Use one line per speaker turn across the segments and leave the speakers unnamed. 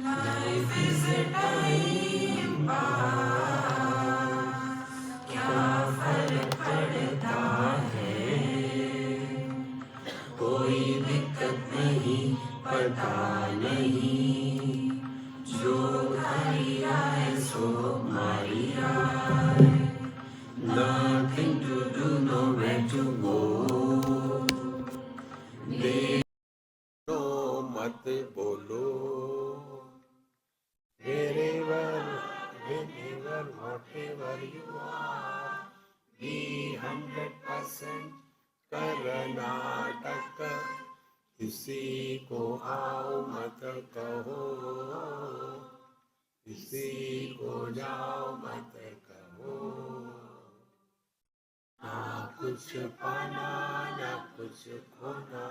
Life is a time pass, क्या फर्क पड़ता है, कोई दिक्कत नहीं, पता नहीं, जो घड़ी आए सो मारी आए, nothing to do, nowhere to go.
मत बोलो wherever, whenever, whatever you are, be 100% Karnataka, किसी को आओ मत कहो, किसी को जाओ मत कहो, ना कुछ पाना ना कुछ खोना.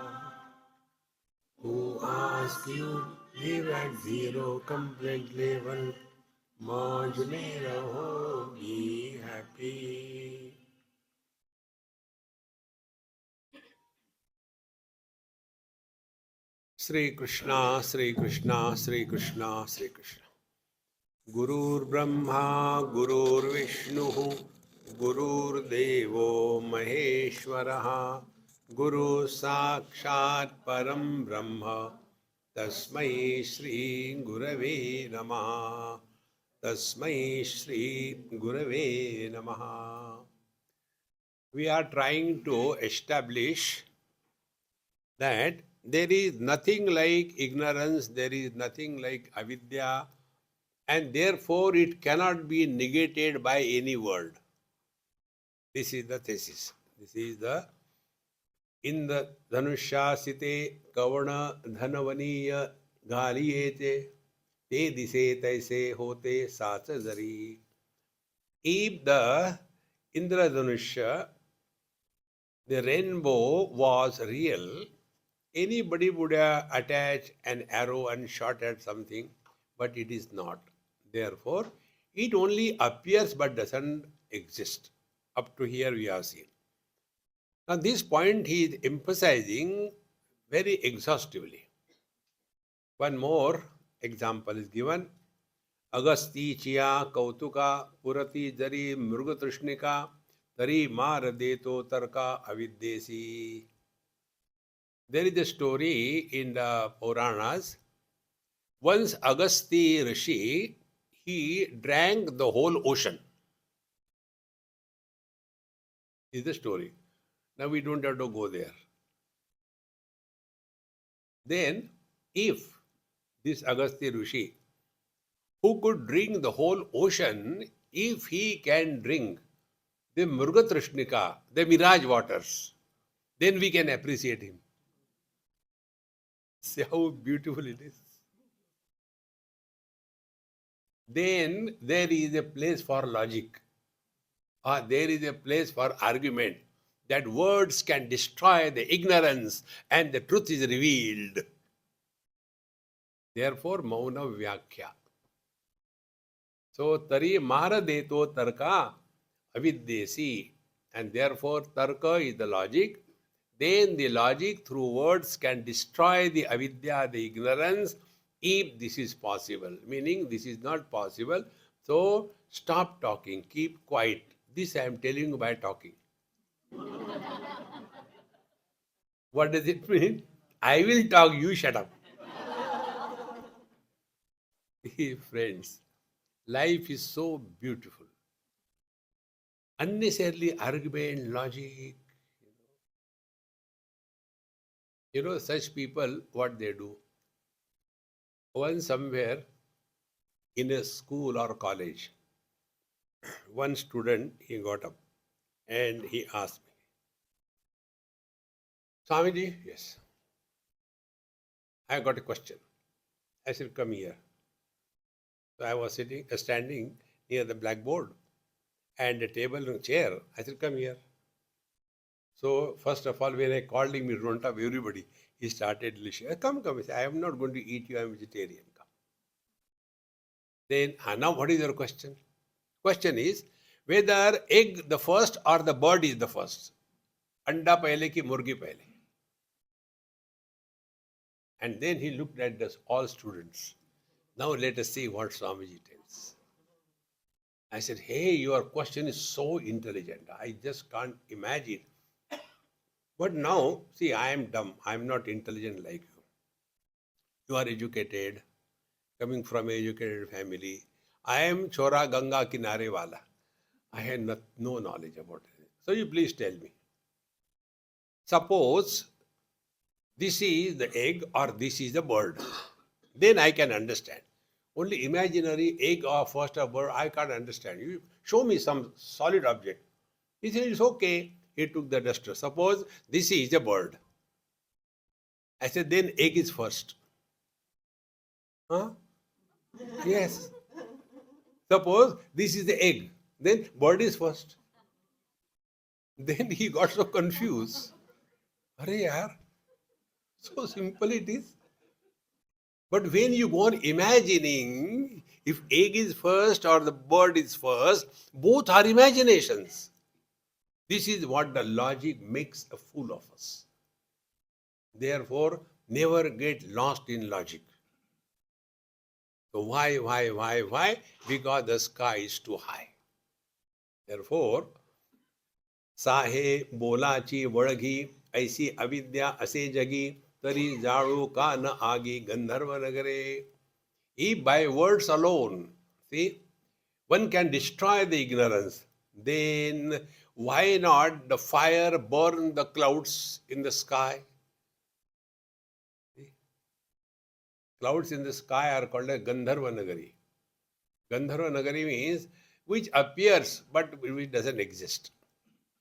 Who asked you live at zero complaint level? मौज में रहो, be happy. Shri Krishna, Shri Krishna, Shri Krishna, Shri Krishna. Gurur Brahma, Gurur Vishnu, Gurur Devo Maheshwaraha, Guru Sakshat Param Brahma, Tasmai Shri Gurave Namaha, Tasmai Shri Gurave Namaha. We are trying to establish that there is nothing like ignorance, there is nothing like avidya, and therefore it cannot be negated by any word. This is the thesis. This is the Indra Dhanushasite Kavana Dhanavaniya Ghaliyete Te Dise Taise Hote Satsazari. If the Indra Dhanusha, the rainbow, was real, anybody would attach an arrow and shot at something, but it is not. Therefore, it only appears but doesn't exist. Up to here we have seen. Now this point he is emphasizing very exhaustively. One more example is given. Agasti Chiya Kautuka Purati Jari Mrugatrishnika Tari Mar Deto Tarka Aviddesi. There is a story in the Puranas. Once Agasti Rishi, he drank the whole ocean. This is the story. Now we don't have to go there. Then, if this Agasti Rishi, who could drink the whole ocean, if he can drink the Mrugatrishnika, the mirage waters, then we can appreciate him. See how beautiful it is. Then there is a place for logic, or there is a place for argument, that words can destroy the ignorance and the truth is revealed. Therefore, Mauna Vyakhya. So, Tari Mara Deto Tarka Aviddesi, and therefore Tarka is the logic. Then the logic through words can destroy the avidya, the ignorance, if this is possible. Meaning this is not possible. So stop talking, keep quiet. This I am telling you by talking. What does it mean? I will talk, you shut up. Friends, life is so beautiful. Unnecessarily argument, logic. Such people, what they do. Once somewhere in a school or college, one student, he got up and he asked me, Swamiji, yes, I got a question. I said, come here. So I was standing near the blackboard and a table and a chair. I said, come here. So first of all, when I called him in front of everybody, he started listening. Come. He said, I am not going to eat you, I am vegetarian. Come. Then, now what is your question? Question is, whether egg the first or the bird is the first. Anda pehle ki murgi pehle. And then he looked at all students. Now let us see what Swamiji tells. I said, hey, your question is so intelligent. I just can't imagine. But now, see, I am dumb. I am not intelligent like you. You are educated, coming from an educated family. I am Chora Ganga Kinare Wala. I had no knowledge about it. So you please tell me. Suppose this is the egg or this is the bird. Then I can understand. Only imaginary egg or first a bird, I can't understand. You show me some solid object. He said, it's okay. He took the duster. Suppose this is a bird. I said, then egg is first. Huh? Yes. Suppose this is the egg. Then bird is first. Then he got so confused. Arey yaar, so simple it is. But when you go on imagining, if egg is first or the bird is first, both are imaginations. This is what the logic makes a fool of us. Therefore, never get lost in logic. So why? Because the sky is too high. Therefore, साहे बोलाची वळगी ऐसी अविद्या असे जगी तरी जाळू का न आगी गंधर्व नगरे. If by words alone, see, one can destroy the ignorance, then why not the fire burn the clouds in the sky? See? Clouds in the sky are called a Gandharva Nagari. Gandharva Nagari means which appears but which doesn't exist.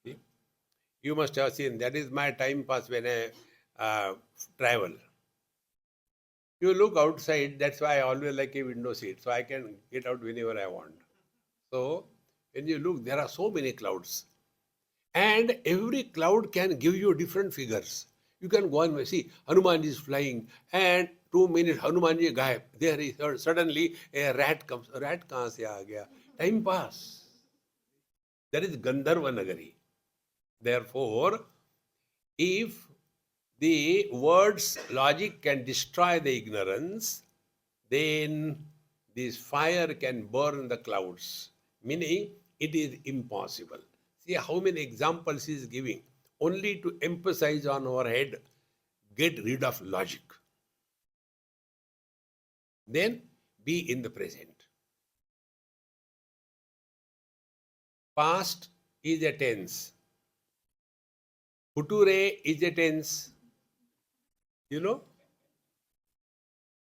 See? You must have seen, that is my time pass when I travel. You look outside, that's why I always like a window seat, so I can get out whenever I want. So, when you look, there are so many clouds. And every cloud can give you different figures. You can go and see, Hanuman is flying, and 2 minutes, Hanuman ji gayab. There is suddenly a rat comes. A rat kahan se aa gaya? Time pass. That is Gandharva Nagari. Therefore, if the word's logic can destroy the ignorance, then this fire can burn the clouds, meaning it is impossible. See how many examples he is giving, only to emphasize on our head, get rid of logic. Then be in the present. Past is a tense. Future is a tense. You know?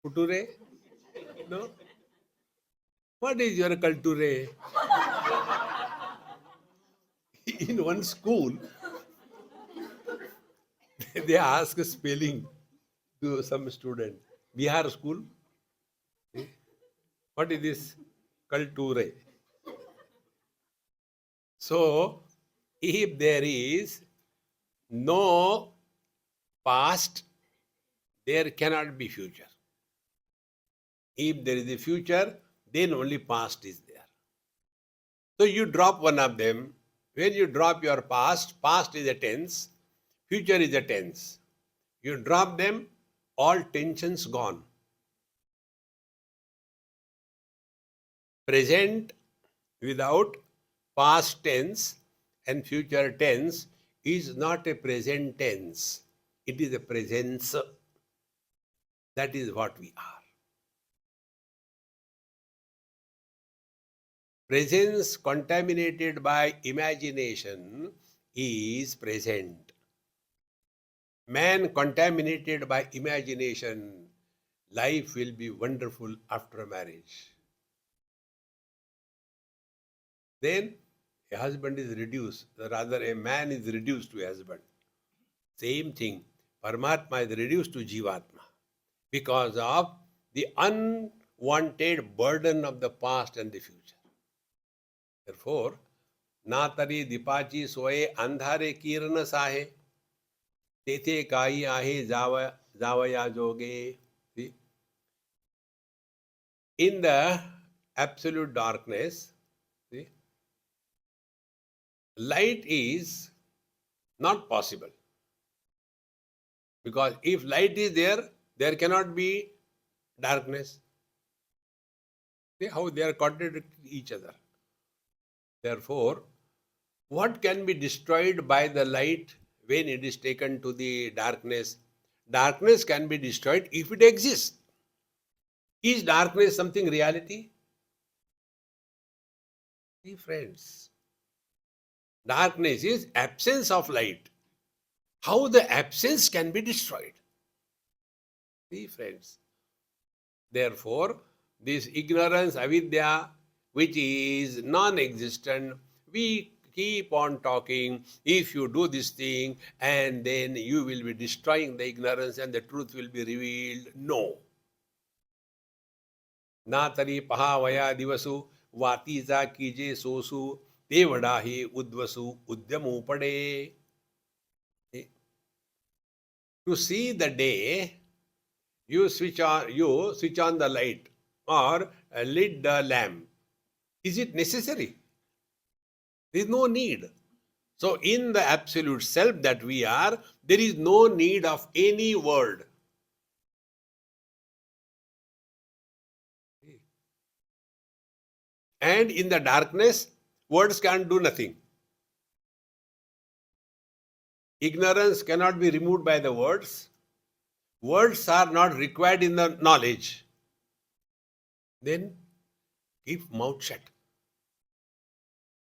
Future? No? What is your culture? In one school, they ask spelling to some student. Bihar school. What is this? Culture. So, if there is no past, there cannot be future. If there is a future, then only past is there. So you drop one of them. When you drop your past, past is a tense, future is a tense. You drop them, all tensions gone. Present without past tense and future tense is not a present tense. It is a presence. That is what we are. Presence contaminated by imagination is present. Man contaminated by imagination, life will be wonderful after marriage. Then a husband is reduced, rather a man is reduced to a husband. Same thing, Paramatma is reduced to Jivatma because of the unwanted burden of the past and the future. Therefore, Natari Dipachi Soye Andhare Kirana Sahe Tete Kai Ahe Zavaya Joge. See? In the absolute darkness, see, light is not possible. Because if light is there, there cannot be darkness. See how they are contradicting each other. Therefore, what can be destroyed by the light when it is taken to the darkness? Darkness can be destroyed if it exists. Is darkness something reality? See, friends, darkness is absence of light. How the absence can be destroyed? See, friends. Therefore, this ignorance, avidya, which is non-existent, we keep on talking, if you do this thing, and then you will be destroying the ignorance and the truth will be revealed. No. Na tari pahavaya divasu, vatiza kije sosu, devadahi udvasu, udyamu pade. To see the day, you switch on the light or lit the lamp. Is it necessary? There is no need. So in the absolute self that we are, there is no need of any word. And in the darkness, words can't do nothing. Ignorance cannot be removed by the words. Words are not required in the knowledge. Then keep mouth shut.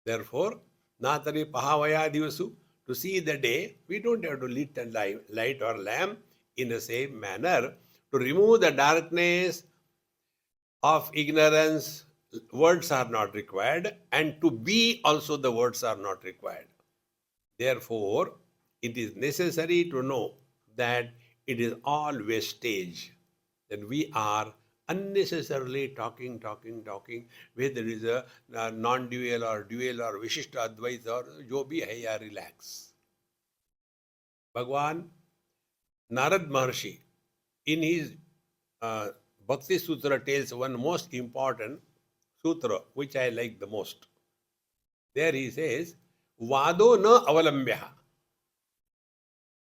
Therefore, natari pahavaya divasu, to see the day, we don't have to lit and light or lamp in the same manner. To remove the darkness of ignorance, words are not required, and to be also the words are not required. Therefore, it is necessary to know that it is all wastage, that we are unnecessarily talking, whether there is a non-dual or dual or Vishishta Advaita or jo bhi hai ya, relax. Bhagwan Narad Maharshi, in his Bhakti Sutra, tells one most important sutra, which I like the most. There he says, Vado na avalambyaha.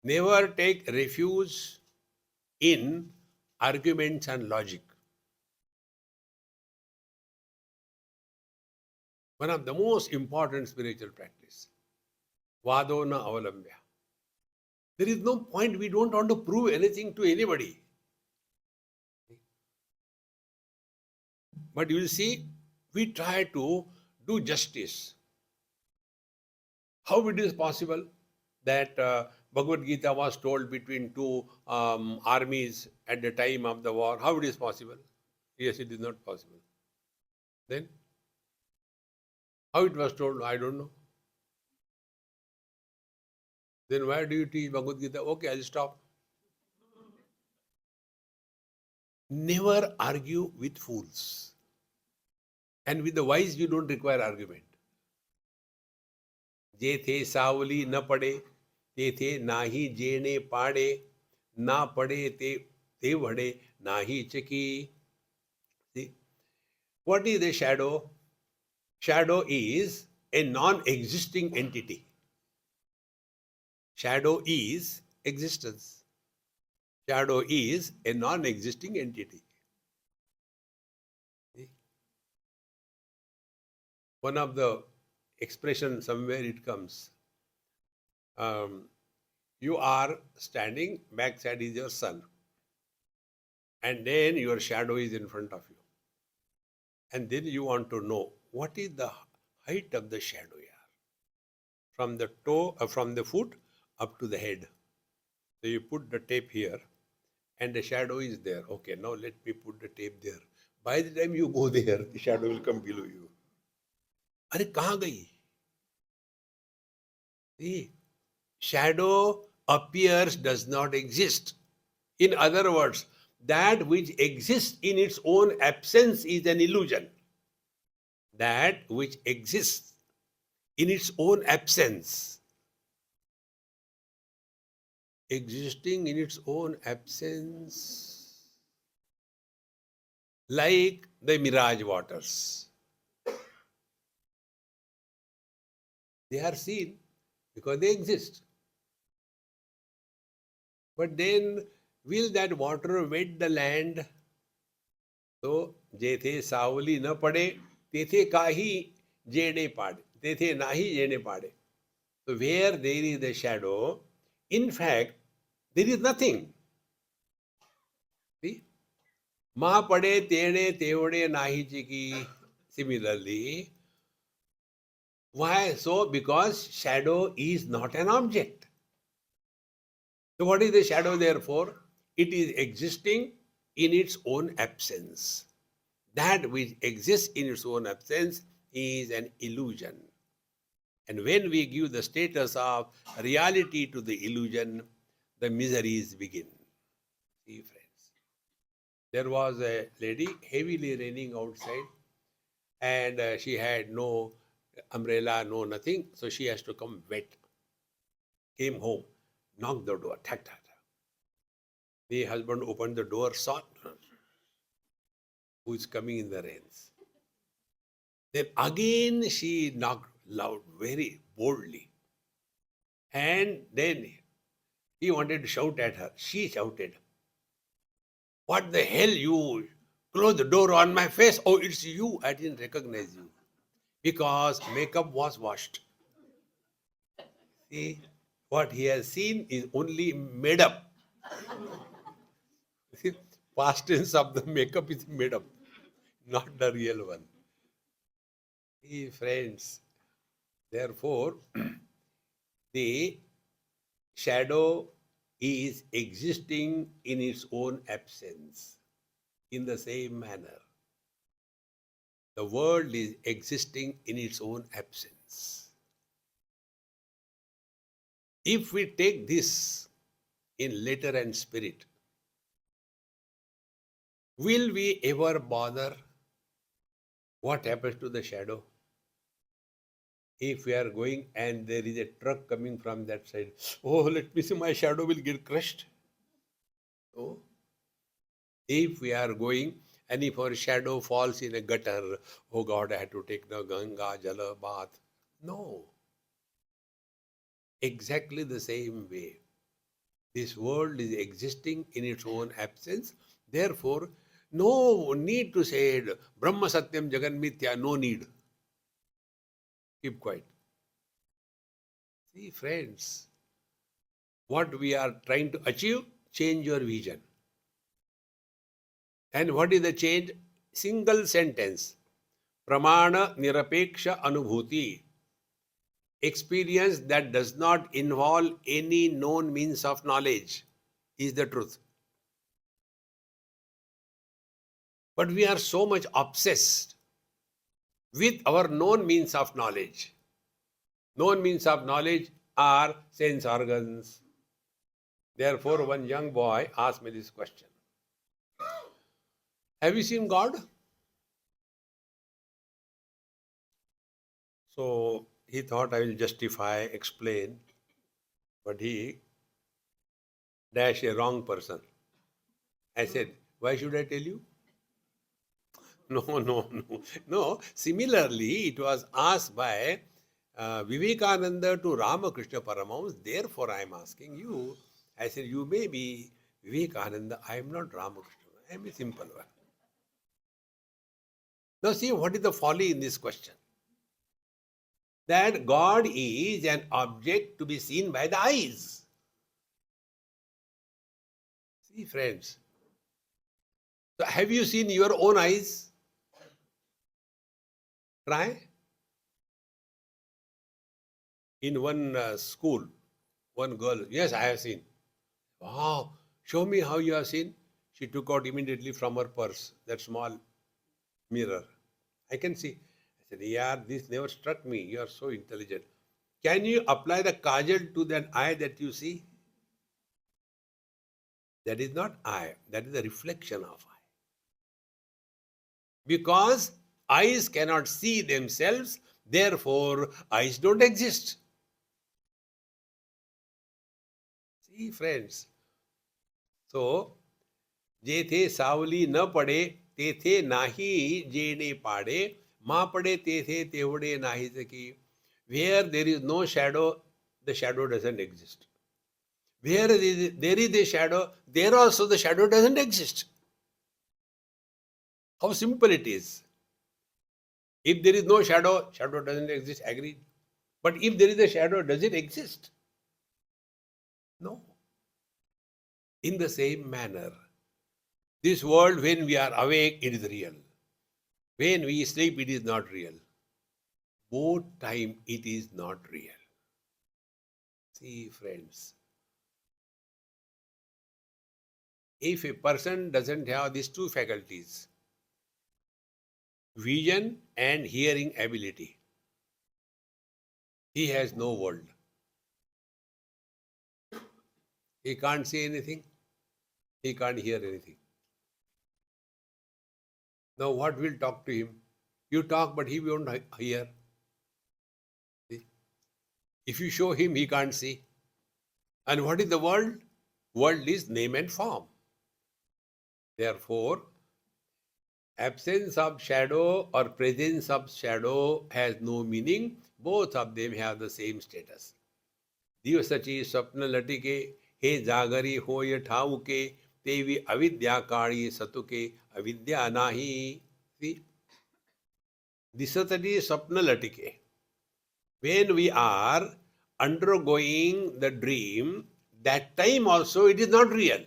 Never take refuge in arguments and logic. One of the most important spiritual practice. Vado na avalambya. There is no point. We don't want to prove anything to anybody. But you will see, we try to do justice. How it is possible that Bhagavad Gita was told between two armies at the time of the war? How it is possible? Yes, it is not possible. Then, how it was told? I don't know. Then why do you teach Bhagavad Gita? Okay, I'll stop. Never argue with fools. And with the wise, you don't require argument. Je the savali na pade, te the nahi jene pade, na pade te vade, nahi chaki. See? What is the shadow? Shadow is a non-existing entity. Shadow is existence. Shadow is a non-existing entity. See? One of the expression somewhere it comes. You are standing, backside is your sun. And then your shadow is in front of you. And then you want to know what is the height of the shadow here. From the toe, from the foot up to the head. So you put the tape here and the shadow is there. Okay, now let me put the tape there. By the time you go there, the shadow will come below you. Are kahan gayi? See, shadow appears, does not exist. In other words, that which exists in its own absence is an illusion. That which exists in its own absence. Existing in its own absence. Like the mirage waters. They are seen because they exist. But then, will that water wet the land? So, जेथे सावली न पडे तेथे काही जेणे पाडे, तेथे नाही जेणे पाडे. So where there is a shadow, in fact, there is nothing. See? मा पडे तेणे तेवढे नाहीचे की. Similarly, why so? Because shadow is not an object. So what is the shadow therefore? It is existing in its own absence. That which exists in its own absence is an illusion. And when we give the status of reality to the illusion, the miseries begin. See, friends. There was a lady, heavily raining outside, and she had no umbrella, no nothing, so she has to come wet. Came home, knocked the door, tack, tack, tack. The husband opened the door, saw who is coming in the rains. Then again she knocked loud, very boldly. And then he wanted to shout at her. She shouted, "What the hell, you close the door on my face? Oh, it's you. I didn't recognize you." Because makeup was washed. See, what he has seen is only made up. See, past tense of the makeup is made up, not the real one. See, friends, therefore, the shadow is existing in its own absence. In the same manner, the world is existing in its own absence. If we take this in letter and spirit, will we ever bother what happens to the shadow? If we are going and there is a truck coming from that side, oh, let me see, my shadow will get crushed. Oh. If we are going and if our shadow falls in a gutter, oh God, I had to take the Ganga Jala bath. No. Exactly the same way. This world is existing in its own absence. Therefore, no need to say it, Brahma Satyam Jagan Mithya, no need. Keep quiet. See, friends, what we are trying to achieve, change your vision. And what is the change? Single sentence. Pramana Nirapeksha Anubhuti. Experience that does not involve any known means of knowledge is the truth. But we are so much obsessed with our known means of knowledge. Known means of knowledge are sense organs. Therefore, one young boy asked me this question. Have you seen God? So he thought I will justify, explain, but he dashed a wrong person. I said, why should I tell you? No. Similarly, it was asked by Vivekananda to Ramakrishna Paramahamsa. Therefore, I am asking you. I said, you may be Vivekananda. I am not Ramakrishna. I am a simple one. Now see, what is the folly in this question? That God is an object to be seen by the eyes. See, friends. So have you seen your own eyes? Try. In one school, one girl, yes, I have seen. Wow, show me how you have seen. She took out immediately from her purse that small mirror. I can see. I said, yeah, this never struck me. You are so intelligent. Can you apply the kajal to that eye that you see? That is not eye. That is the reflection of eye. Because eyes cannot see themselves, therefore eyes don't exist. See, friends. So, जेथे सावली न पडे तेथे नाही जेणे पाडे, मा पडे तेथे तेवढे नाहीच की. Where there is no shadow, the shadow doesn't exist. Where there is a shadow, there also the shadow doesn't exist. How simple it is. If there is no shadow, shadow doesn't exist, agreed. But if there is a shadow, does it exist? No. In the same manner, this world, when we are awake, it is real. When we sleep, it is not real. Both time, it is not real. See, friends, if a person doesn't have these two faculties, vision and hearing ability, he has no world. He can't see anything. He can't hear anything. Now, what will talk to him? You talk, but he won't hear. See? If you show him, he can't see. And what is the world? World is name and form. Therefore, absence of shadow or presence of shadow has no meaning. Both of them have the same status. दिवसची स्वप्न लटिके हे जागरी होय ठाऊके तेवी अविद्या काळी सतुके अविद्या नाही. दिसतची स्वप्न लटिके. When we are undergoing the dream, that time also it is not real.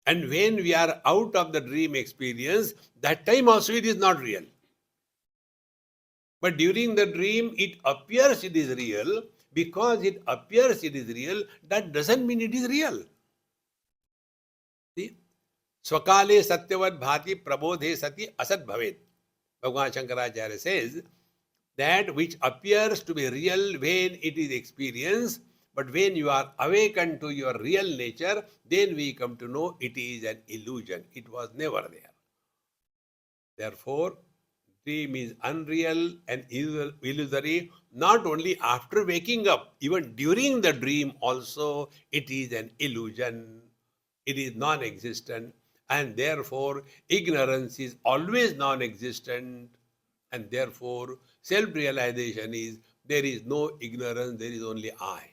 And when we are out of the dream experience, that time also it is not real. But during the dream, it appears it is real. Because it appears it is real, that doesn't mean it is real. See? Swakale satyavad bhati prabodhe sati asat bhavet. Bhagavan Shankaracharya says that which appears to be real when it is experienced, but when you are awakened to your real nature, then we come to know it is an illusion. It was never there. Therefore, dream is unreal and illusory, not only after waking up, even during the dream also it is an illusion. It is non-existent, and therefore ignorance is always non-existent, and therefore self-realization is there is no ignorance, there is only I.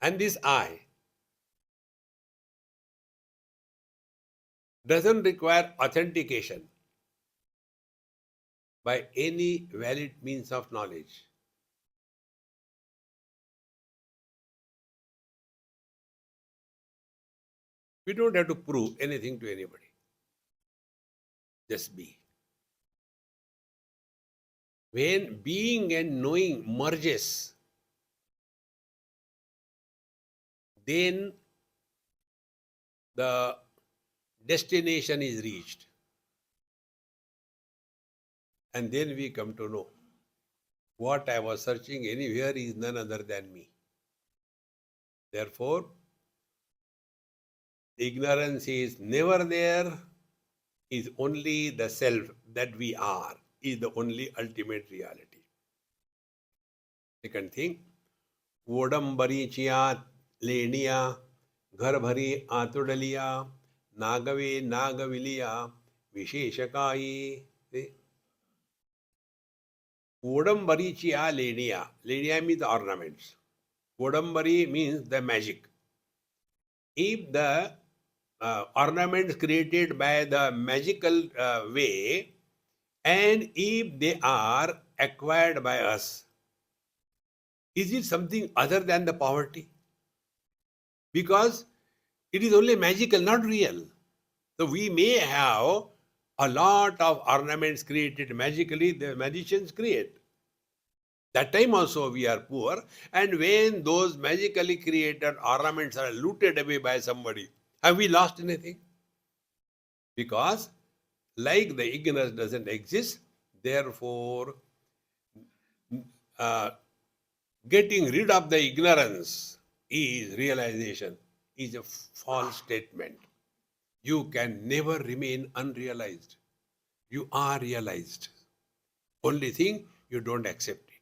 And this I doesn't require authentication by any valid means of knowledge. We don't have to prove anything to anybody. Just be. When being and knowing merges, then the destination is reached. And then we come to know what I was searching anywhere is none other than me. Therefore, ignorance is never there, is only the self that we are, is the only ultimate reality. Second thing, ओडंबरी चिया लेनिया घर भरी आतुडलिया Nagwe नागविलिया विशेषकाई. Odambari chia lenia. Lenia means ornaments. Odambari means the magic. If the ornaments created by the magical way, and if they are acquired by us, is it something other than the poverty? Because it is only magical, not real. So we may have a lot of ornaments created magically, the magicians create. That time also we are poor, and when those magically created ornaments are looted away by somebody, have we lost anything? Because like the ignorance doesn't exist, therefore getting rid of the ignorance is realization, is a false statement. You can never remain unrealized. You are realized. Only thing, you don't accept it.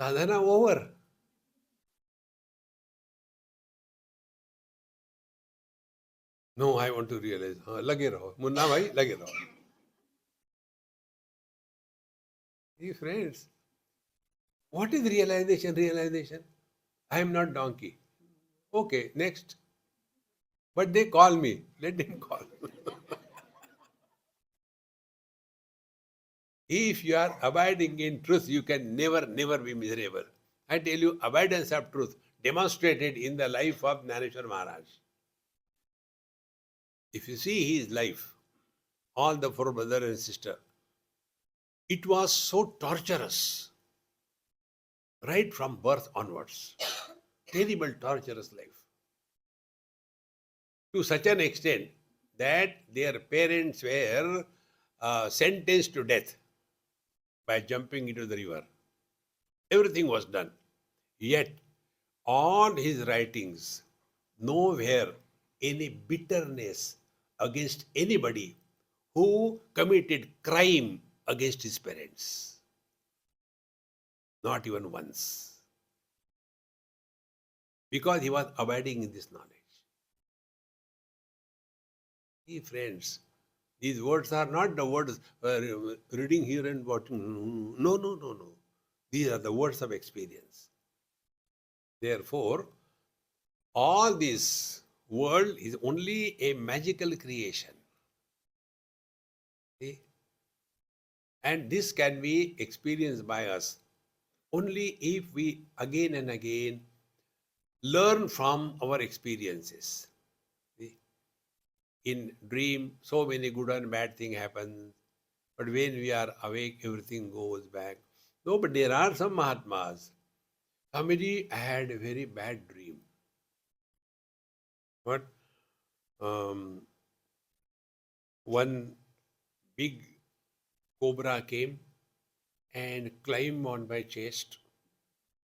Sadhana over. No, I want to realize. Lage raho. Munna bhai, lage raho. Hey friends, What is realization? Realization. I am not donkey. Okay, next. But they call me. Let them call. If you are abiding in truth, you can never, never be miserable. I tell you, abidance of truth demonstrated in the life of Jnaneshwar Maharaj. If you see his life, all the four brother and sister, it was so torturous, right from birth onwards. Terrible, torturous life. To such an extent that their parents were sentenced to death by jumping into the river. Everything was done. Yet, on his writings, nowhere any bitterness against anybody who committed crime against his parents. Not even once. Because he was abiding in this knowledge. See, friends, these words are not the words reading here and watching. No, no, no, no. These are the words of experience. Therefore, all this world is only a magical creation. See? And this can be experienced by us only if we again and again learn from our experiences. See? In dream, so many good and bad things happen. But when we are awake, everything goes back. No, but there are some Mahatmas. Somebody had a very bad dream. But one big cobra came and climbed on my chest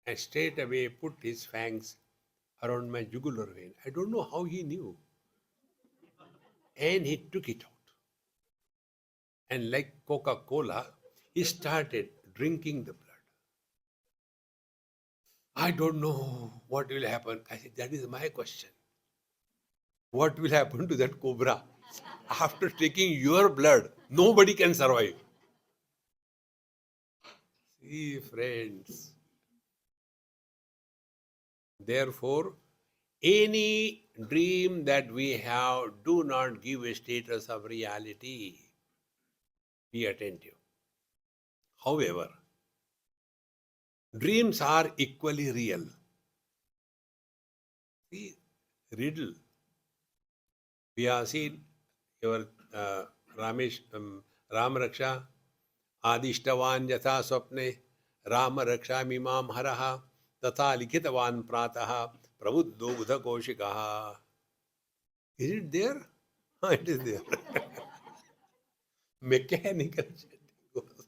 and straight away put his fangs around my jugular vein. I don't know how he knew. And he took it out. And like Coca-Cola, he started drinking the blood. I don't know what will happen. I said, that is my question. What will happen to that cobra? After taking your blood, nobody can survive. See, friends. Therefore, any dream that we have, do not give a status of reality. Be attentive. However, dreams are equally real. See, riddle. We have seen your Ramesh, Ram Raksha, Adishtavan Yatha Swapne, Ram Raksha Mimam Haraha, Tatha Likhitavan Prataha, Prabuddho Buddha Koshikaha. Is it there? It is there. Mechanical goes.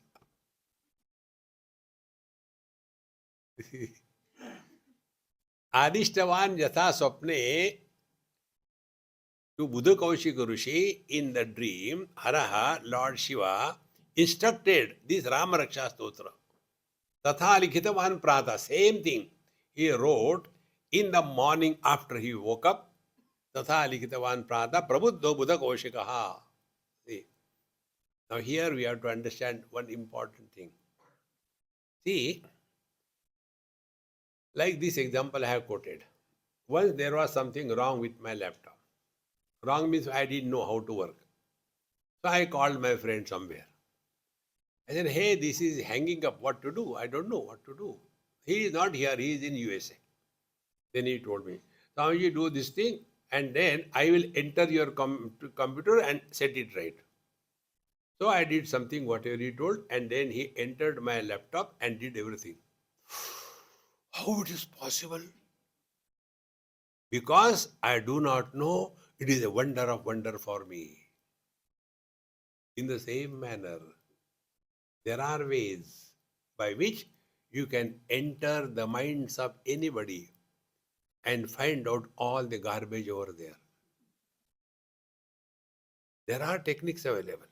Adishtavan Yatha Swapne, to Buddha Kaushika Rishi in the dream, Haraha, Lord Shiva, instructed this Rama Raksha Stotra. Tatha Likhitavan Prata, same thing. He wrote in the morning after he woke up, Tatha Likhitavan Prata, Prabuddho Buddha Kaushikaha. See. Now here we have to understand one important thing. See, like this example I have quoted. Once there was something wrong with my laptop. Wrong means I didn't know how to work. So I called my friend somewhere. I said, hey, this is hanging up. What to do? I don't know what to do. He is not here. He is in USA. Then he told me, Swamiji, do this thing and then I will enter your computer and set it right. So I did something, whatever he told, and then he entered my laptop and did everything. How it is possible? Because I do not know, it is a wonder of wonder for me. In the same manner, there are ways by which you can enter the minds of anybody and find out all the garbage over there. There are techniques available.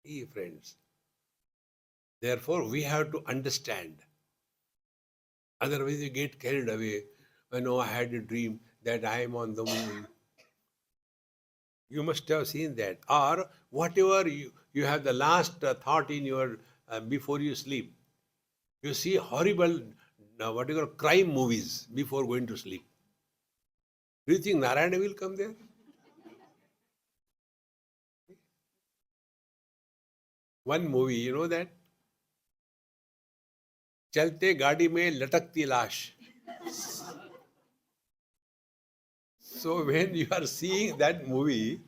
See, friends. Therefore, we have to understand. Otherwise, you get carried away. Oh, I had a dream that I am on the moon. You must have seen that. Or whatever you have the last thought in your before you sleep. You see horrible, what you call crime movies before going to sleep. Do you think Narayana will come there? One movie, you know that? चलते गाड़ी में लटकती लाश. So when you are seeing that movie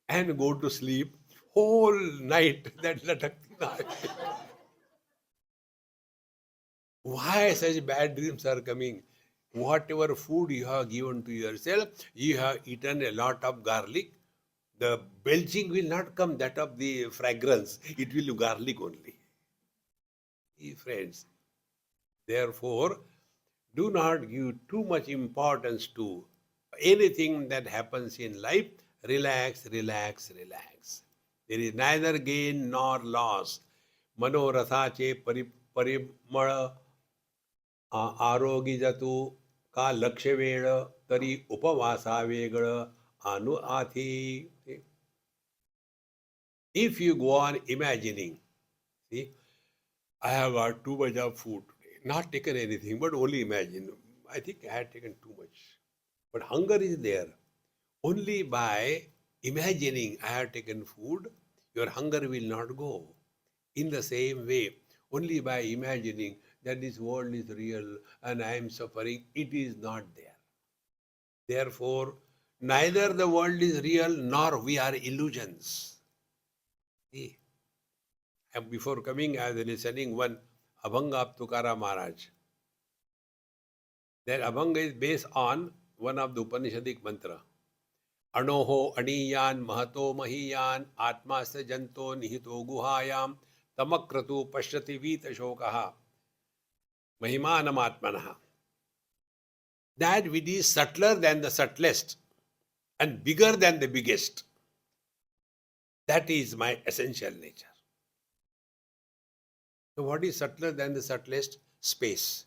and go to sleep, whole night that latakti lash. Why such bad dreams are coming? Whatever food you have given to yourself, you have eaten a lot of garlic. The belching will not come that of the fragrance. It will be garlic only. Friends, therefore, do not give too much importance to anything that happens in life. Relax, relax, relax. There is neither gain nor loss. मनोरथाचे परिमळ आरोगी जतू का लक्ष वेळ तरी उपवासा वेगळ अनु आधी. If you go on imagining, see, I have got too much of food today, not taken anything, but only imagine. I think I had taken too much. But hunger is there. Only by imagining I have taken food, your hunger will not go. In the same way, only by imagining that this world is real and I am suffering, it is not there. Therefore, neither the world is real nor we are illusions. See? And before coming, I was listening one Abhanga of Tukara Maharaj. That Abhanga is based on one of the Upanishadic mantra. Anoho aniyan mahato mahiyan atmasta janto nihito guhayam tamakratu pashyati vita shokaha mahimanam atmanaha. That which is subtler than the subtlest and bigger than the biggest. That is my essential nature. So what is subtler than the subtlest? Space,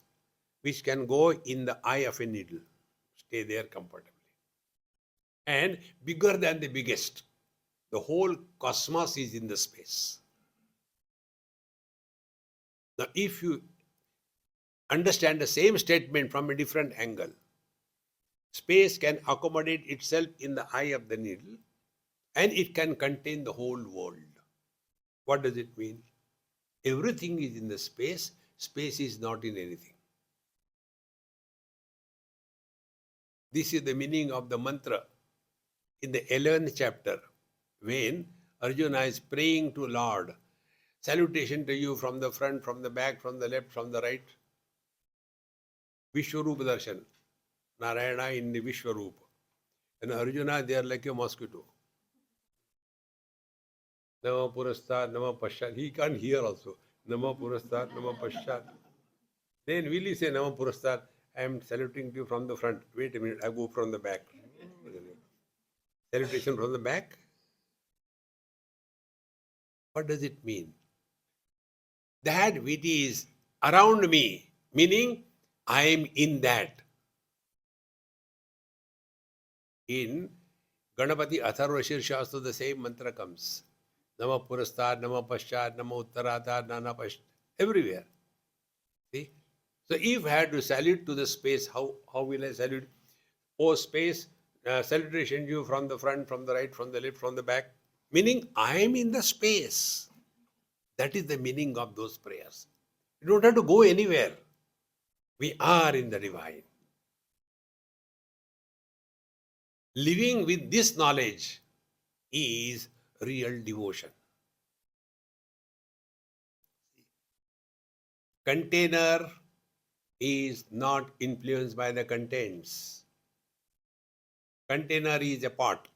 which can go in the eye of a needle, stay there comfortably. And bigger than the biggest. The whole cosmos is in the space. Now, if you understand the same statement from a different angle, space can accommodate itself in the eye of the needle and it can contain the whole world. What does it mean? Everything is in the space, space is not in anything. This is the meaning of the mantra in the 11th chapter, when Arjuna is praying to Lord, salutation to you from the front, from the back, from the left, from the right. Vishwarupa darshan, Narayana in the Vishwarupa. And Arjuna, they are like a mosquito. Nama Purastat, Nama Pashat. He can't hear also. Nama Purastat, Nama Pashat. Then will he say Nama Purastat? I am saluting you from the front. Wait a minute, I go from the back. Salutation from the back? What does it mean? That which is around me, meaning I am in that. In Ganapati Atharva Shirshastra, the same mantra comes. Nama Purastat, Nama Paschat, Nama Uttaratat, Nana Paschat, everywhere. See? So if I had to salute to the space, how will I salute? Oh space, salutation you from the front, from the right, from the left, from the back. Meaning I am in the space. That is the meaning of those prayers. You don't have to go anywhere. We are in the divine. Living with this knowledge is real devotion. Container is not influenced by the contents. Container is a pot.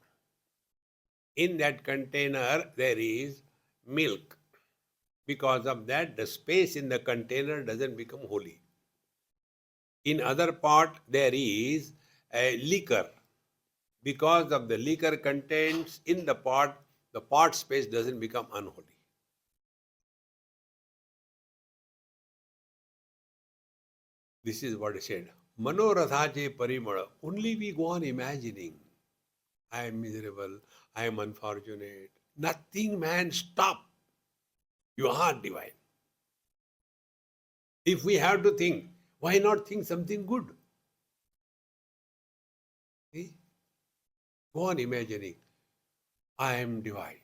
In that container there is milk. Because of that, the space in the container doesn't become holy. In other pot there is a liquor. Because of the liquor contents in the pot space doesn't become unholy. This is what I said. Manorathache parimala. Only we go on imagining. I am miserable. I am unfortunate. Nothing, man. Stop. You are divine. If we have to think, why not think something good? See? Go on imagining, I am divine.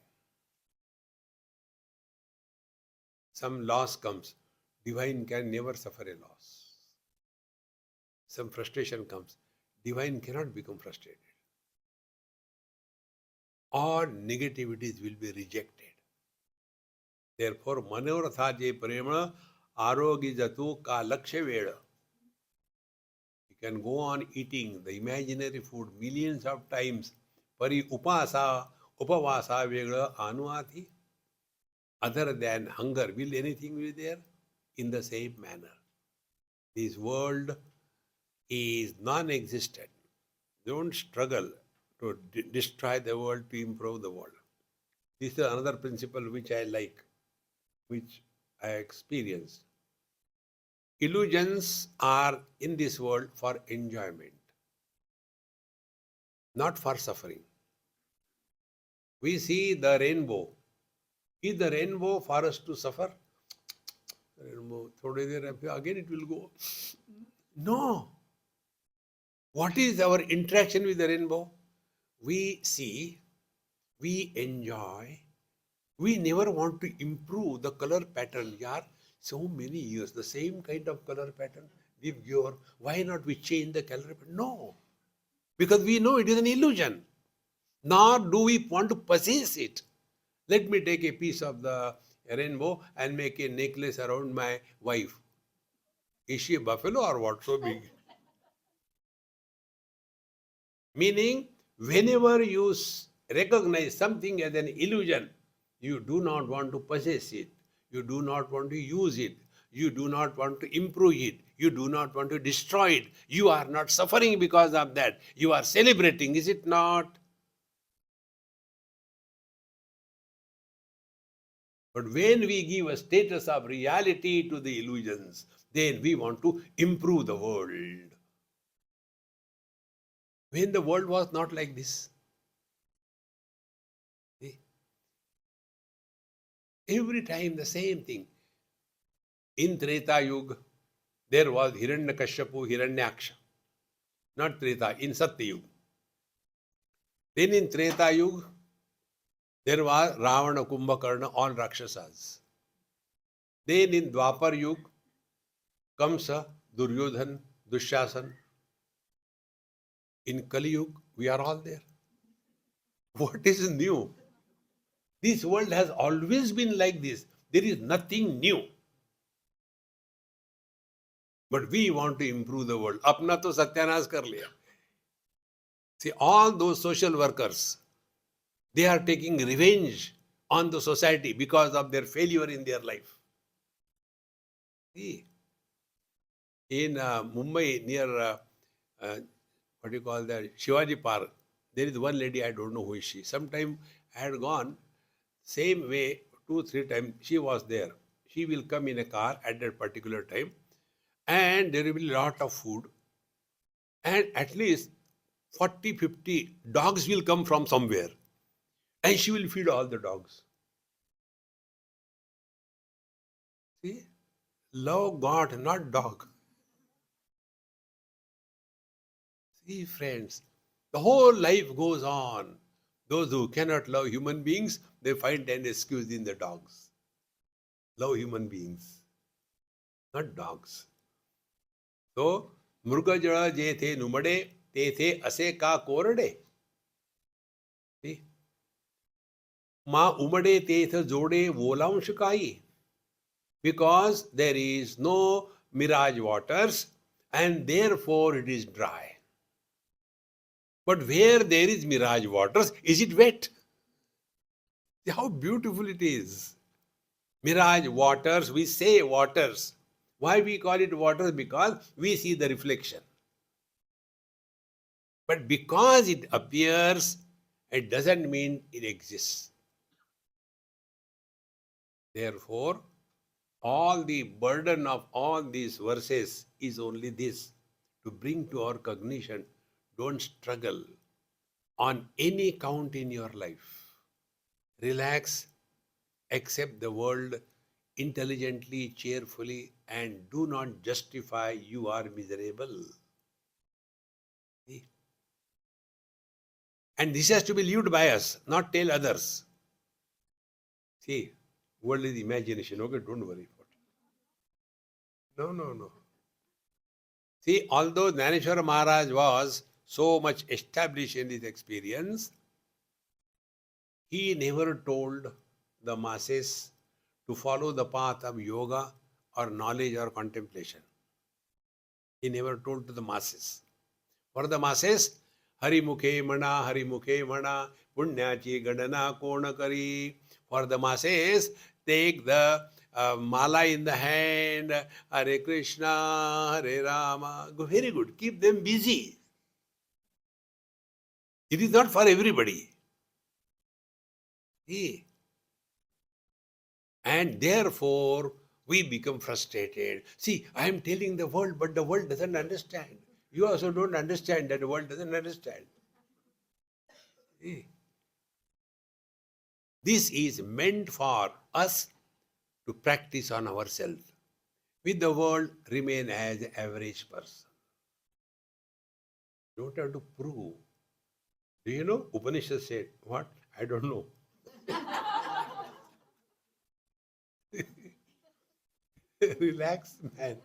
Some loss comes. Divine can never suffer a loss. Some frustration comes. Divine cannot become frustrated. All negativities will be rejected. Therefore, Manoratha je prema arogi jatu ka laksha veda. You can go on eating the imaginary food millions of times. Pari upasa, upavasa veda anuati. Other than hunger, will anything be there? In the same manner. This world is non-existent. Don't struggle to destroy the world to improve the world. This is another principle which I like, which I experienced. Illusions are in this world for enjoyment, not for suffering. We see the rainbow. Is the rainbow for us to suffer? Rainbow, again it will go. No. What is our interaction with the rainbow? We see, we enjoy, we never want to improve the color pattern. Yeah, so many years, the same kind of color pattern we've given. Why not we change the color pattern? No, because we know it is an illusion. Nor do we want to possess it. Let me take a piece of the rainbow and make a necklace around my wife. Is she a buffalo or what so big? Meaning, whenever you recognize something as an illusion, you do not want to possess it. You do not want to use it. You do not want to improve it. You do not want to destroy it. You are not suffering because of that. You are celebrating, is it not? But when we give a status of reality to the illusions, then we want to improve the world. When the world was not like this. See? Every time the same thing. In Treta Yuga, there was Hiranyakashipu, Hiranyaksha. Not Treta, in Satya Yuga. Then in Treta Yuga, there was Ravana, Kumbhakarna, all Rakshasas. Then in Dwapar Yuga, Kamsa, Duryodhan, Dushasan. In Kali Yuga, we are all there. What is new? This world has always been like this. There is nothing new. But we want to improve the world. Apna to satyanas kar liya. See, all those social workers, they are taking revenge on the society because of their failure in their life. See, in Mumbai, near what do you call that, Shivaji Park, there is one lady, I don't know who is she. Sometime I had gone, same way, 2-3 times, she was there. She will come in a car at that particular time, and there will be a lot of food, and at least 40-50 dogs will come from somewhere, and she will feed all the dogs. See? Love God, not dog. See, friends, the whole life goes on. Those who cannot love human beings, they find an excuse in the dogs. Love human beings, not dogs. So, Mrugajala je the numade, te the ase ka korade. See? Ma umade te the jode volamsh kai. Because there is no mirage waters and therefore it is dry. But where there is mirage waters, is it wet? See how beautiful it is. Mirage waters, we say waters. Why we call it waters? Because we see the reflection. But because it appears, it doesn't mean it exists. Therefore, all the burden of all these verses is only this, to bring to our cognition, don't struggle on any count in your life. Relax, accept the world intelligently, cheerfully, and do not justify you are miserable. See? And this has to be lived by us, not tell others. See, world is imagination. Okay, don't worry about it. No, no, no. See, although Dhaneshwara Maharaj was so much established in his experience, he never told the masses to follow the path of yoga or knowledge or contemplation. He never told to the masses. For the masses, Hari Mukhe Mana, Punyachi Gadana Kona Kari. For the masses, take the mala in the hand, Hare Krishna, Hare Rama. Very good. Keep them busy. It is not for everybody. See? And therefore, we become frustrated. See, I am telling the world, but the world doesn't understand. You also don't understand that the world doesn't understand. See? This is meant for us to practice on ourselves. With the world, remain as an average person. You don't have to prove. Do you know? Upanishad said, what? I don't know. Relax, man.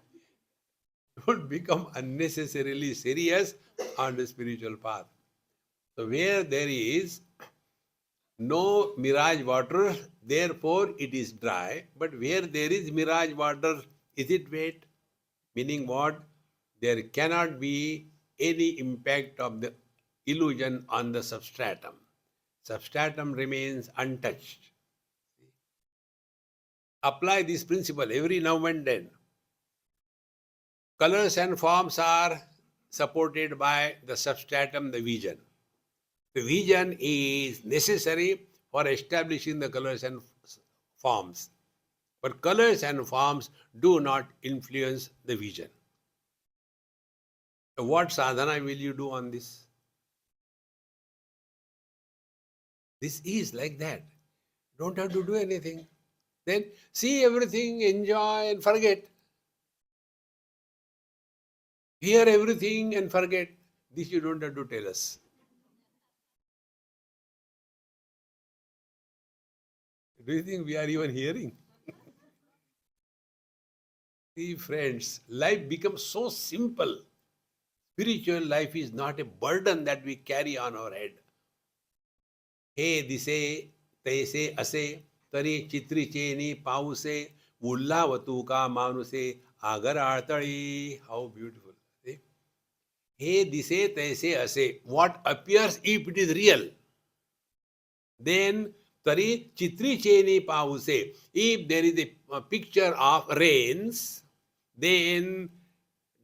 Don't become unnecessarily serious on the spiritual path. So where there is no mirage water, therefore it is dry. But where there is mirage water, is it wet? Meaning what? There cannot be any impact of the illusion on the substratum. Substratum remains untouched. Apply this principle every now and then. Colors and forms are supported by the substratum, the vision. The vision is necessary for establishing the colors and forms. But colors and forms do not influence the vision. So what sadhana will you do on this? This is like that. Don't have to do anything. Then see everything, enjoy and forget. Hear everything and forget. This you don't have to tell us. Do you think we are even hearing? See, friends, life becomes so simple. Spiritual life is not a burden that we carry on our head. He dise, taise, ase, tari chitri cheni, pause, ullavatu ka manuse, agar artali. How beautiful. See? He dise, taise, ase. What appears if it is real? Then tari chitri cheni pause. If there is a picture of rains, then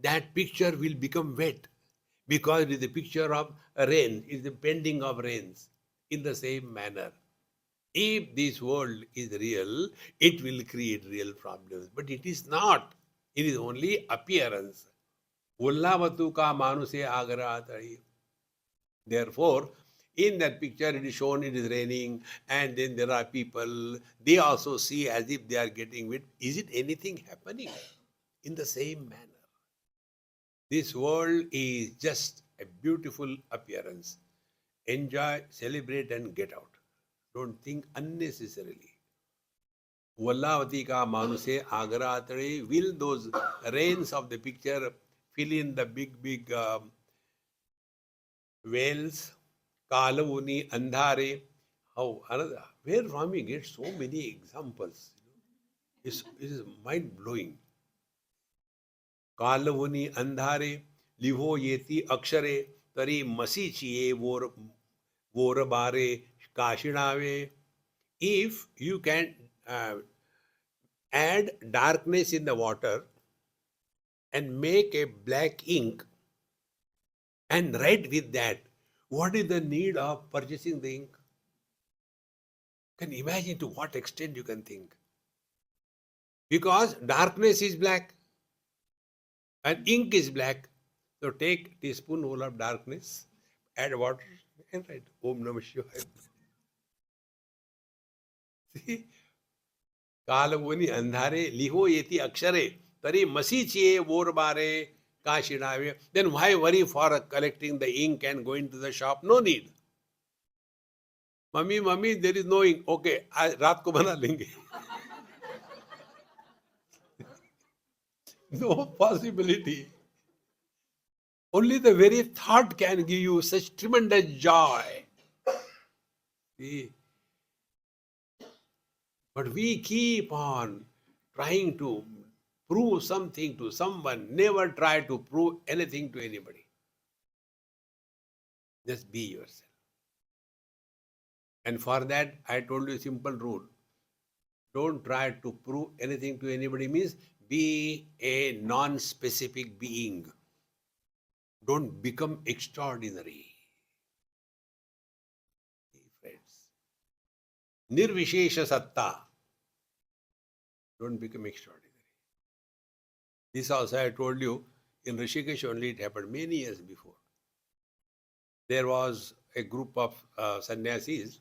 that picture will become wet because it is a picture of rain, it is the pending of rains. In the same manner, if this world is real, it will create real problems. But it is not. It is only appearance. Ullavatu ka manuse agaratari. Therefore, in that picture it is shown it is raining and then there are people, they also see as if they are getting wet. Is it anything happening? In the same manner. This world is just a beautiful appearance. Enjoy, celebrate and get out. Don't think unnecessarily. Vallavati ka manuse agaratare. Will those rains of the picture fill in the big whales? Kalavuni andhare. How another? Where Swami gets so many examples? It is mind blowing. Kalavuni andhare. Liho yeti akshare. Tari masichiye vorabare kashinave. If you can add darkness in the water and make a black ink and write with that, what is the need of purchasing the ink? Can you imagine to what extent you can think? Because darkness is black and ink is black. So take teaspoonful of darkness, add water and write Om Namah Shivaya. See? कालवनी अंधारे लिहो येती अक्षरे तरी मसीचिये bore बारे का शिणावे. Then why worry for collecting the ink and going to the shop? No need. Mummy mummy there is no ink. Okay, आज रात को बना लेंगे. No possibility. Only the very thought can give you such tremendous joy. See? But we keep on trying to prove something to someone. Never try to prove anything to anybody. Just be yourself. And for that, I told you a simple rule. Don't try to prove anything to anybody means be a non-specific being. Don't become extraordinary. Friends. Nirvishesha satta. Don't become extraordinary. This also I told you, in Rishikesh only it happened many years before. There was a group of sannyasis.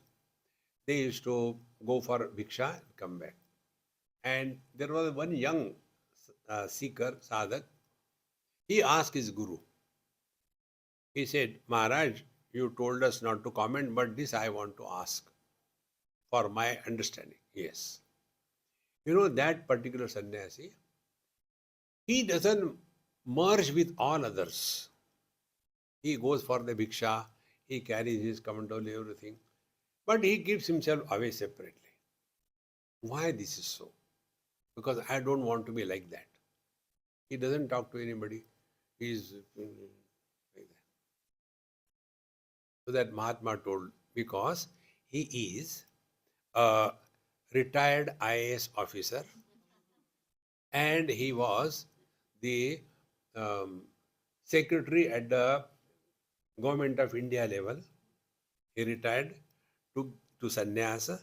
They used to go for bhiksha and come back. And there was one young seeker, sadhak. He asked his guru. He said, Maharaj, you told us not to comment, but this I want to ask for my understanding. Yes. You know, that particular sannyasi, he doesn't merge with all others. He goes for the bhiksha, he carries his kamandoli, everything, but he keeps himself away separately. Why this is so? Because I don't want to be like that. He doesn't talk to anybody. He is like that. So that Mahatma told, because he is a retired IAS officer and he was the secretary at the Government of India level. He retired, took to sannyasa,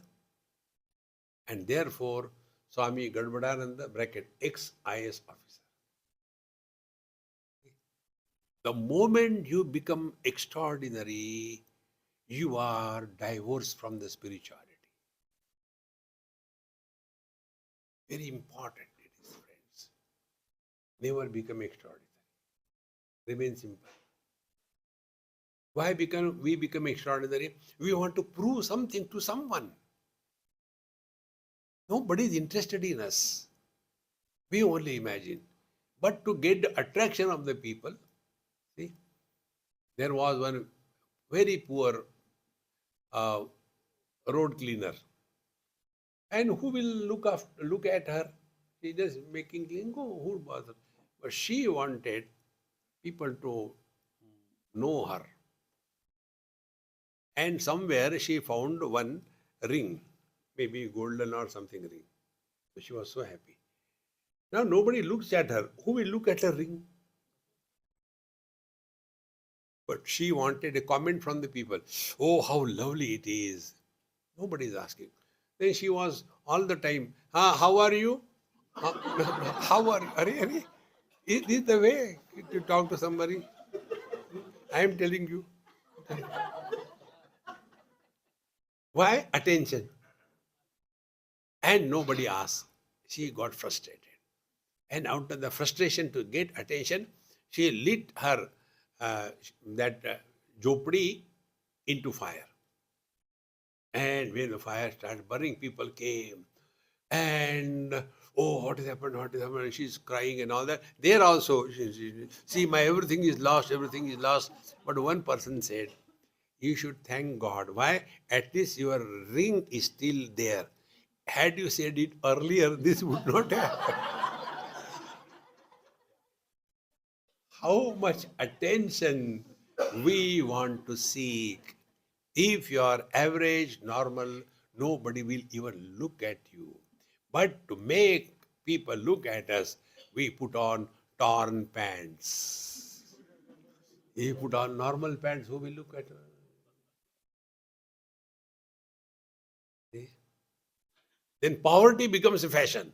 and therefore Swami Gadbadananda bracket ex-IAS officer. The moment you become extraordinary, you are divorced from the spirituality. Very important it is, friends. Never become extraordinary. Remain simple. Why we become extraordinary? We want to prove something to someone. Nobody is interested in us. We only imagine. But to get the attraction of the people, see, there was one very poor road cleaner. And who will look at her? She just making clean, go, who bother? But she wanted people to know her. And somewhere she found one ring, maybe golden or something ring. So she was so happy. Now nobody looks at her. Who will look at her ring? But she wanted a comment from the people. Oh, how lovely it is. Nobody is asking. Then she was all the time, how are you? How are you? Is this the way to talk to somebody? I am telling you. Why? Attention. And nobody asked. She got frustrated. And out of the frustration to get attention, she lit her jopdi into fire. And when the fire started burning, people came. And, oh, what has happened? What has happened? And she's crying and all that. There also, see, my everything is lost, everything is lost. But one person said, you should thank God. Why? At least your ring is still there. Had you said it earlier, this would not happen. How much attention we want to seek. If you are average, normal, nobody will even look at you. But to make people look at us, we put on torn pants. If you put on normal pants, who will look at us? See? Then poverty becomes a fashion.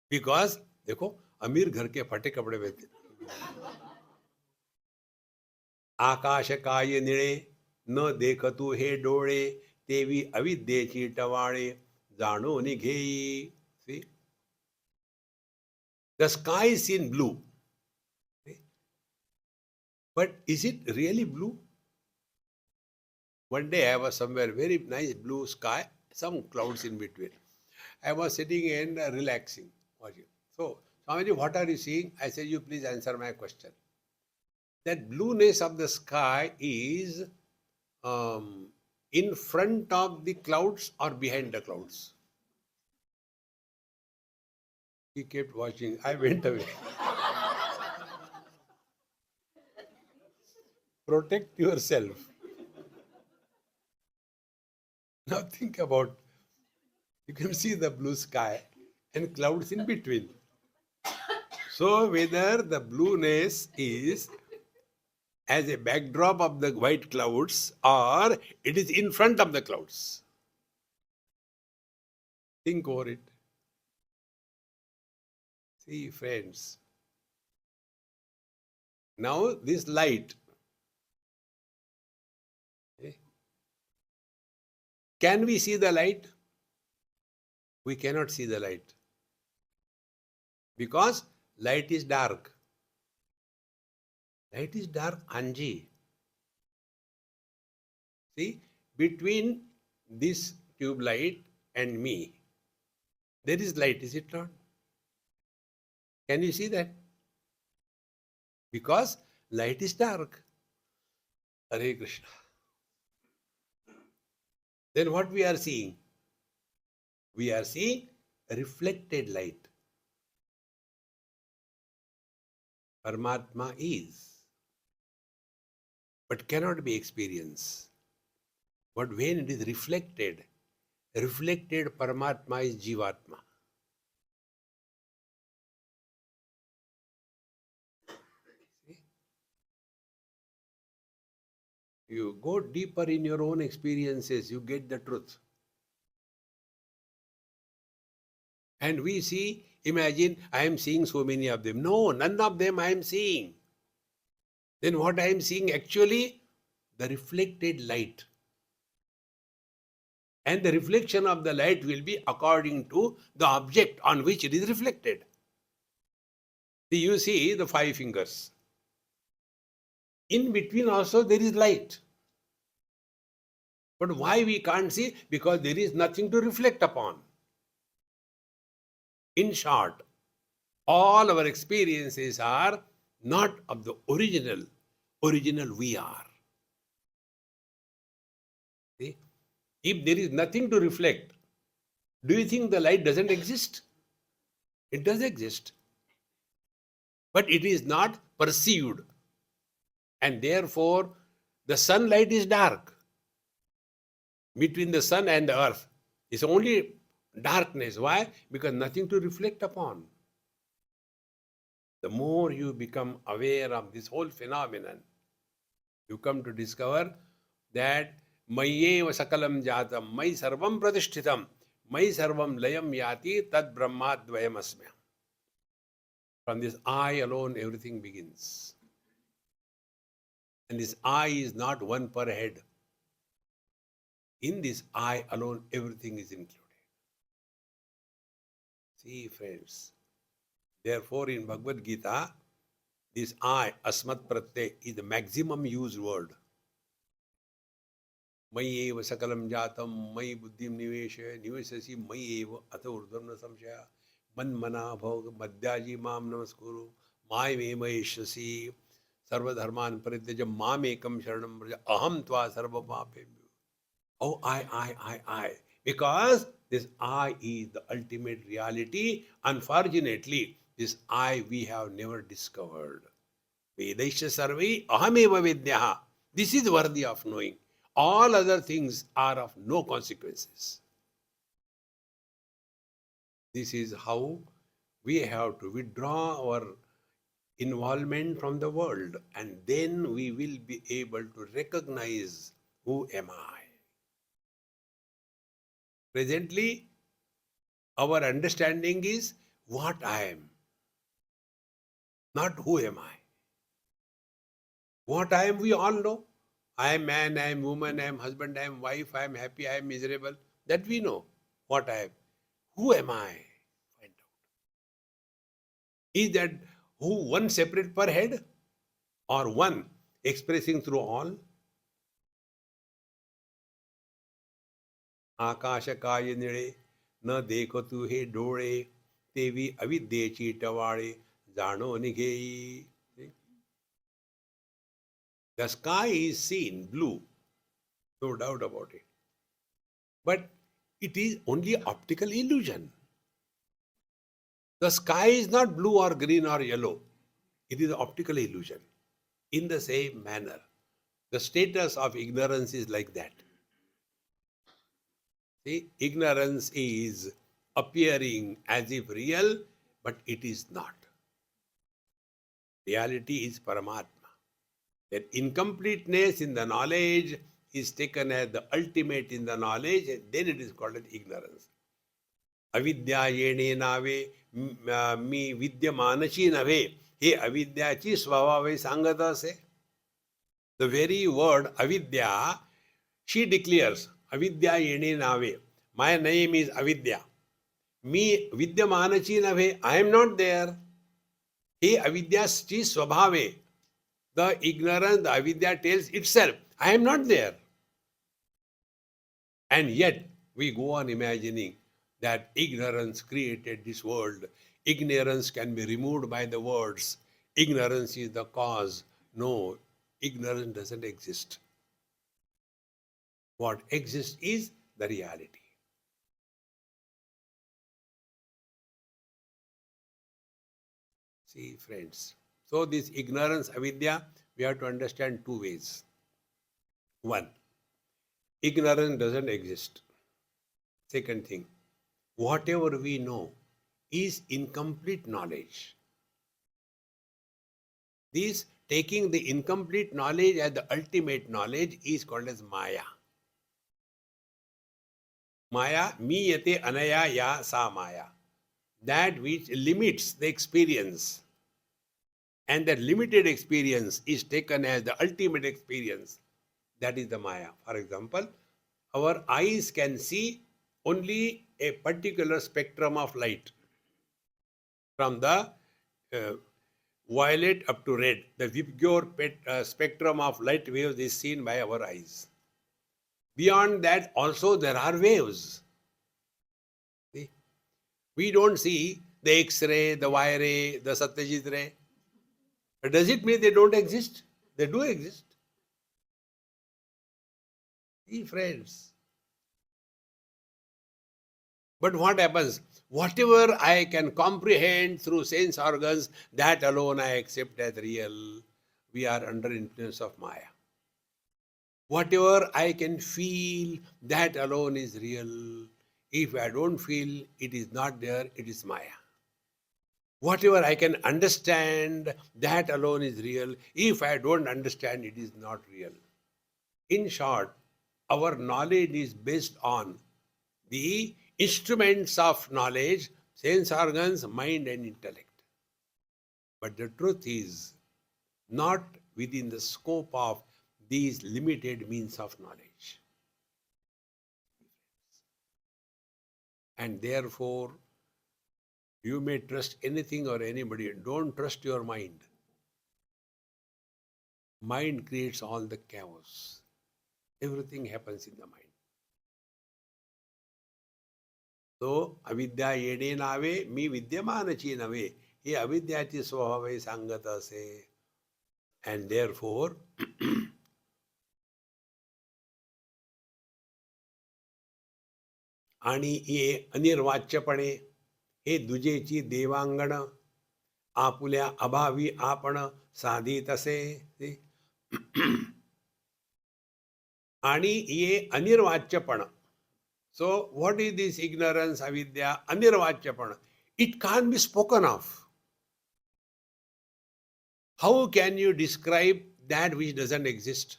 Because, देखो, अमीर घर के फटे कपड़े पहनते. आकाश काय निळे न देखतू हे डोळे तेवी अविद्येची टवाळे Jano Nigheyi. See? The sky is in blue. See? But is it really blue? One day I was somewhere, very nice blue sky, some clouds in between. I was sitting and relaxing, watching. So, Swamiji, what are you seeing? I said, you please answer my question. That blueness of the sky is in front of the clouds or behind the clouds? He kept watching. I went away. Protect yourself. Now think about, you can see the blue sky and clouds in between. So whether the blueness is as a backdrop of the white clouds or it is in front of the clouds. Think over it. See, friends. Now this light. Okay. Can we see the light? We cannot see the light. Because light is dark. Light is dark, Anji. See, between this tube light and me, there is light, is it not? Can you see that? Because light is dark. Hare Krishna. Then what we are seeing? We are seeing reflected light. Paramatma is, but cannot be experienced. But when it is reflected Paramatma is Jivatma. See? You go deeper in your own experiences, you get the truth. And we see, imagine, I am seeing so many of them. No, none of them I am seeing. Then what I am seeing actually? The reflected light. And the reflection of the light will be according to the object on which it is reflected. See, you see the 5 fingers. In between also there is light. But why we can't see? Because there is nothing to reflect upon. In short, all our experiences are not of the original. Original we are. See? If there is nothing to reflect, do you think the light doesn't exist? It does exist. But it is not perceived. And therefore, the sunlight is dark. Between the sun and the earth, it's only darkness. Why? Because nothing to reflect upon. The more you become aware of this whole phenomenon, you come to discover that Mayyeva sakalam jatam, May sarvam pratishtitam, May sarvam layam yati, tad brahmadvayam asmya. From this I alone, everything begins. And this I is not one per head. In this I alone, everything is included. See, friends. Therefore, in Bhagavad Gita, this I, asmat pratyay, is the maximum used word. Mayi eva sakalam jatam, mayi buddhim nivesasi, mayi eva atha urdhamna samshaya, man mana bhog, madhyaji mam namaskuru, mai me maheshasi, sarva dharman parityaja, mam ekam sharanam braja, aham tva sarva papebhyo. Oh, I. Because this I is the ultimate reality. Unfortunately, this I we have never discovered. Vedaisya sarve ahameva vidyaha. This is worthy of knowing. All other things are of no consequences. This is how we have to withdraw our involvement from the world, and then we will be able to recognize who am I. Presently, our understanding is what I am, not who am I. What I am, we all know. I am man, I am woman, I am husband, I am wife, I am happy, I am miserable. That we know. what I am. Who am I? Find out. Is that who one separate per head or one expressing through all? आकाश काय निळे न देखतु हे डोळे तेवी अविद्येची टवाळे जाणो निघेई. The sky is seen blue, no doubt about it. But it is only optical illusion. The sky is not blue or green or yellow. It is optical illusion. In the same manner, the status of ignorance is like that. See, ignorance is appearing as if real, but it is not. Reality is Paramatma. That incompleteness in the knowledge is taken as the ultimate in the knowledge, and then it is called as ignorance. Avidya yene nave mi vidyamanachi nave. He avidyachi swabhave sangata se. The very word avidya, she declares, avidya yene nave. My name is avidya. Me vidyamanachi nave. I am not there. He avidyachi swabhave. The ignorance, the avidya tells itself, I am not there. And yet, we go on imagining that ignorance created this world. Ignorance can be removed by the words. Ignorance is the cause. No, ignorance doesn't exist. What exists is the reality. See, friends. So this ignorance, avidya, we have to understand two ways. One, ignorance doesn't exist. Second thing, whatever we know is incomplete knowledge. This taking the incomplete knowledge as the ultimate knowledge is called as Maya. Maya, miyate anaya ya sa Maya. That which limits the experience. And that limited experience is taken as the ultimate experience. That is the Maya. For example, our eyes can see only a particular spectrum of light. From the violet up to red, the pure spectrum of light waves is seen by our eyes. Beyond that also there are waves. See? We don't see the X-ray, the Y-ray, the Satyajit ray. But does it mean they don't exist? They do exist. See, friends. But what happens? Whatever I can comprehend through sense organs, that alone I accept as real. We are under influence of Maya. Whatever I can feel, that alone is real. If I don't feel, it is not there, it is Maya. Whatever I can understand, that alone is real. If I don't understand, it is not real. In short, our knowledge is based on the instruments of knowledge, sense organs, mind and intellect. But the truth is not within the scope of these limited means of knowledge. And therefore, you may trust anything or anybody. Don't trust your mind. Mind creates all the chaos. Everything happens in the mind. So, avidya yene nave, mi vidyamanachi nave. He avidyachi swabhave sangata se. And therefore, आणि ये अनिर्वाच्यपणे हे दुजेची देवांगण आपुल्या अभावी आपण साधित असे. आणि ये अनिर्वाच्यपण. So what is this ignorance, avidya, anirvachyapan? It can't be spoken of. How can you describe that which doesn't exist?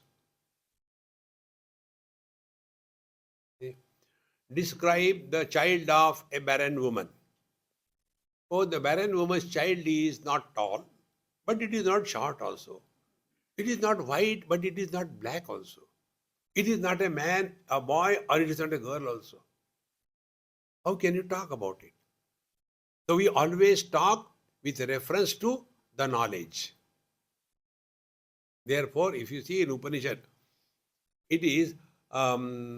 Describe the child of a barren woman. Oh, the barren woman's child is not tall, but it is not short also. It is not white, but it is not black also. It is not a man, a boy, or it is not a girl also. How can you talk about it? So we always talk with reference to the knowledge. Therefore, if you see in Upanishad, it is arupam,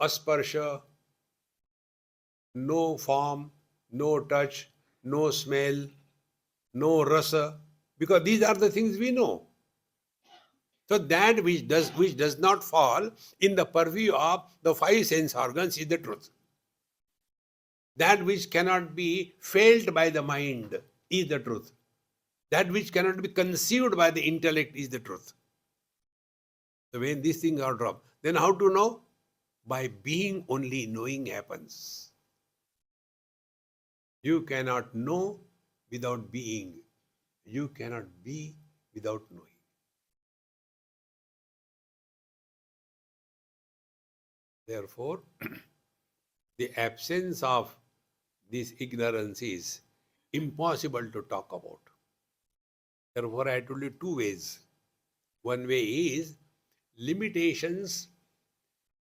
asparsha, no form, no touch, no smell, no rasa, because these are the things we know. So that which does not fall in the purview of the five sense organs is the truth. That which cannot be felt by the mind is the truth. That which cannot be conceived by the intellect is the truth. So when these things are dropped, then how to know? By being only knowing happens. You cannot know without being. You cannot be without knowing. Therefore, the absence of this ignorance is impossible to talk about. Therefore, I told you two ways. One way is limitations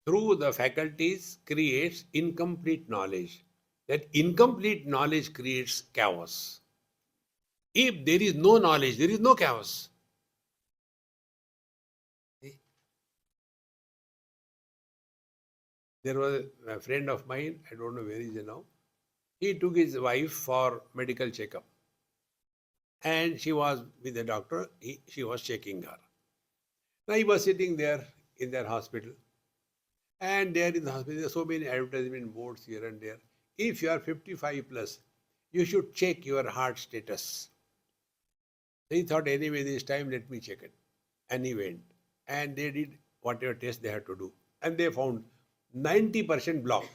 through the faculties creates incomplete knowledge. That incomplete knowledge creates chaos. If there is no knowledge, there is no chaos. There was a friend of mine, I don't know where he is now. He took his wife for medical checkup. And she was with the doctor, she was checking her. Now he was sitting there in their hospital. And there in the hospital, there are so many advertisement boards here and there. If you are 55 plus, you should check your heart status. He thought, anyway, this time let me check it. And he went. And they did whatever test they had to do. And they found 90% block.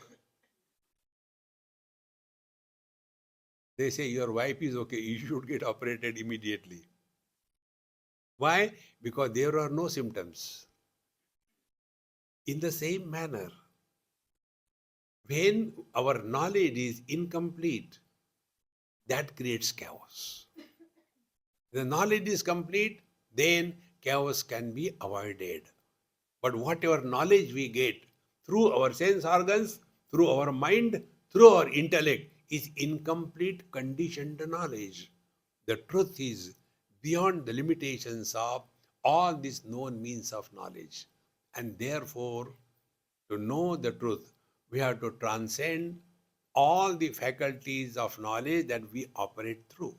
They say, your wife is okay, you should get operated immediately. Why? Because there are no symptoms. In the same manner, when our knowledge is incomplete, that creates chaos. The knowledge is complete, then chaos can be avoided. But whatever knowledge we get through our sense organs, through our mind, through our intellect, is incomplete conditioned knowledge. The truth is beyond the limitations of all these known means of knowledge. And therefore, to know the truth, we have to transcend all the faculties of knowledge that we operate through.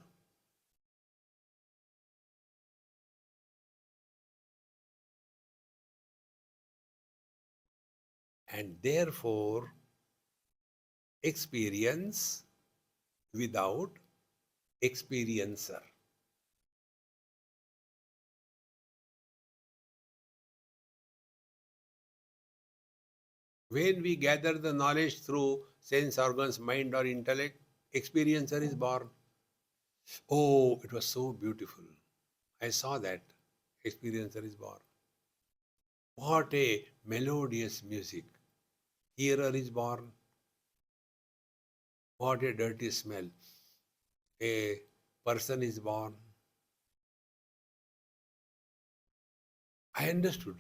And therefore, experience without experiencer. When we gather the knowledge through sense organs, mind or intellect, experiencer is born. Oh, it was so beautiful. I saw that. Experiencer is born. What a melodious music. Hearer is born. What a dirty smell. A person is born. I understood.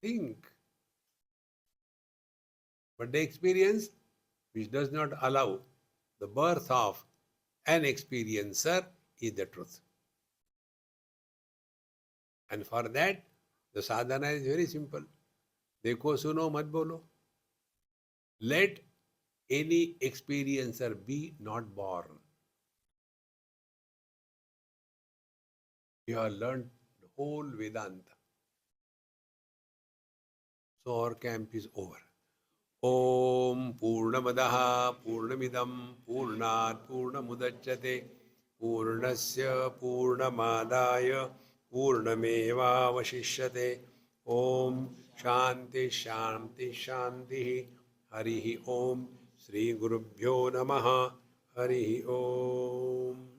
Think. But the experience which does not allow the birth of an experiencer is the truth. And for that, the sadhana is very simple. Dekho suno mat bolo. Let any experiencer be not born. You have learned the whole Vedanta. So our camp is over. Om Purnamadaha Purnamidam Purnat Purnamudachyate Purnasya Purnamadaya Purnameva Vashishyate. Om Shanti Shanti Shanti. Harihi Om. Sri Gurubhyo Namaha. Harihi Om.